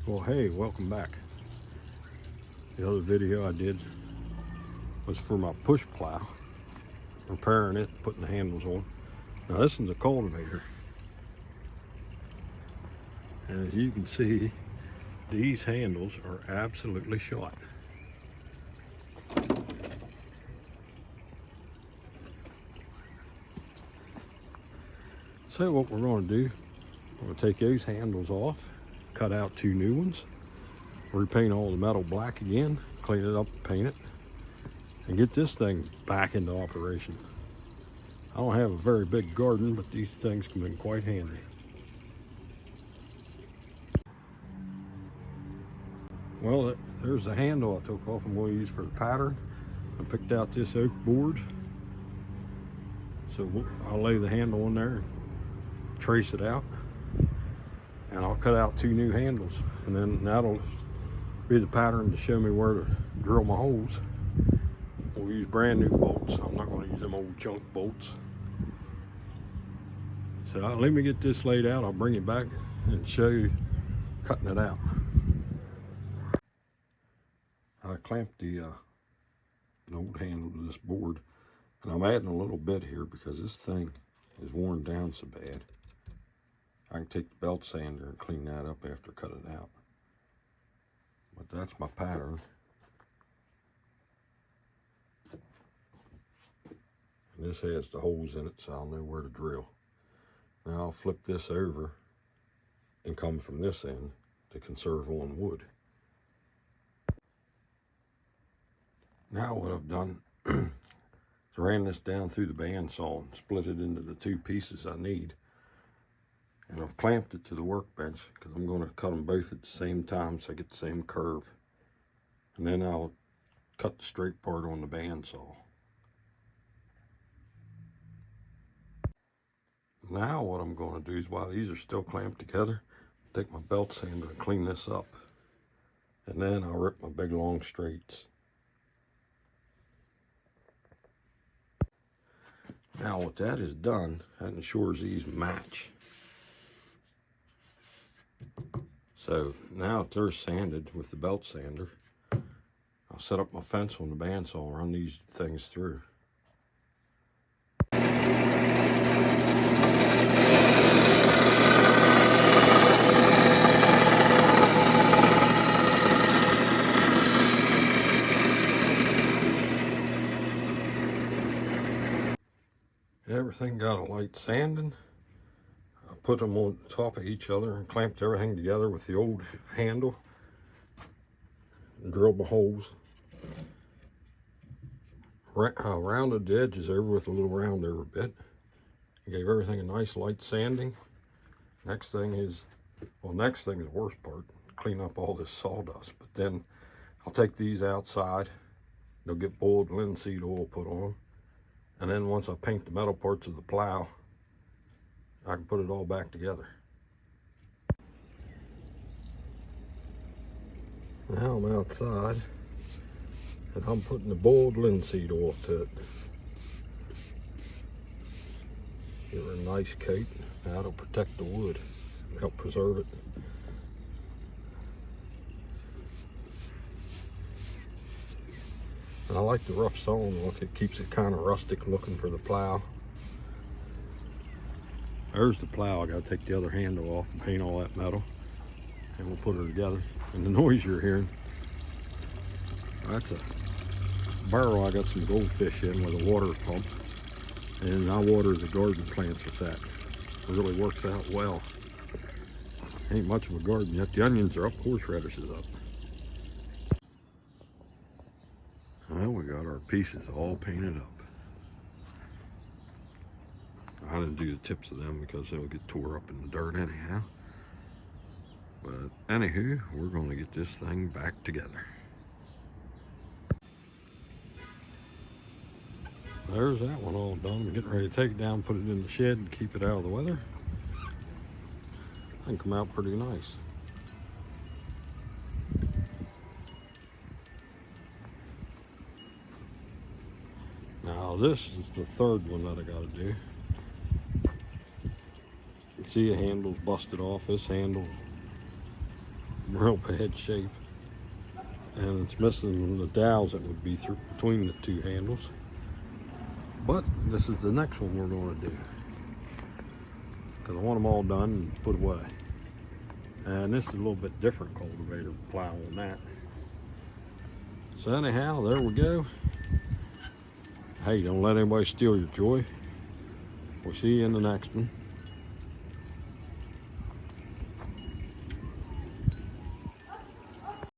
Well, hey, welcome back. The other video I did was for my push plow, repairing it, putting the handles on. Now this is a cultivator, and as you can see, these handles are absolutely shot. So what we're going to do, we're going to take those handles off, cut out 2 new ones, repaint all the metal black again, clean it up, paint it, and get this thing back into operation. I don't have a very big garden, but these things come in quite handy. Well, there's the handle I took off and we'll use for the pattern. I picked out this oak board, so I'll lay the handle on there, trace it out, and I'll cut out 2 new handles, and then that'll be the pattern to show me where to drill my holes. We'll use brand new bolts. I'm not going to use them old junk bolts. So let me get this laid out. I'll bring it back and show you cutting it out. I clamped the old handle to this board, and I'm adding a little bit here because this thing is worn down so bad. I can take the belt sander and clean that up after I cut it out. But that's my pattern. And this has the holes in it, so I'll know where to drill. Now I'll flip this over and come from this end to conserve on wood. Now what I've done is ran this down through the bandsaw and split it into the 2 pieces I need. And I've clamped it to the workbench because I'm going to cut them both at the same time so I get the same curve. And then I'll cut the straight part on the bandsaw. Now what I'm going to do is, while these are still clamped together, take my belt sander and clean this up. And then I'll rip my big long straights. Now what that is done, that ensures these match. So now that they're sanded with the belt sander, I'll set up my fence on the bandsaw and run these things through. Everything got a light sanding. I put them on top of each other and clamped everything together with the old handle and drilled my holes. I rounded the edges over with a little round over bit. Gave everything a nice light sanding. Next thing is the worst part, clean up all this sawdust. But then I'll take these outside. They'll get boiled linseed oil put on them. And then once I paint the metal parts of the plow, I can put it all back together. Now I'm outside, and I'm putting the boiled linseed oil to it. Give her a nice coat. That'll protect the wood and help preserve it. And I like the rough sawing look. It keeps it kind of rustic looking for the plow. There's the plow. I got to take the other handle off and paint all that metal, and we'll put her together. And the noise you're hearing, that's a barrel I got some goldfish in with a water pump, and I water the garden plants with that. It really works out well. Ain't much of a garden yet. The onions are up, horseradish is up. Well, we got our pieces all painted up. I didn't do the tips of them because they'll get tore up in the dirt anyhow. But anywho, we're going to get this thing back together. There's that one all done. I'm getting ready to take it down, put it in the shed and keep it out of the weather. I think come out pretty nice. Now this is the 3rd one that I got to do. You see the handle's busted off. This handle real bad shape. And it's missing the dowels that would be between the two handles. But this is the next one we're going to do, because I want them all done and put away. And this is a little bit different cultivator plow than that. So anyhow, there we go. Hey, don't let anybody steal your joy. We'll see you in the next one.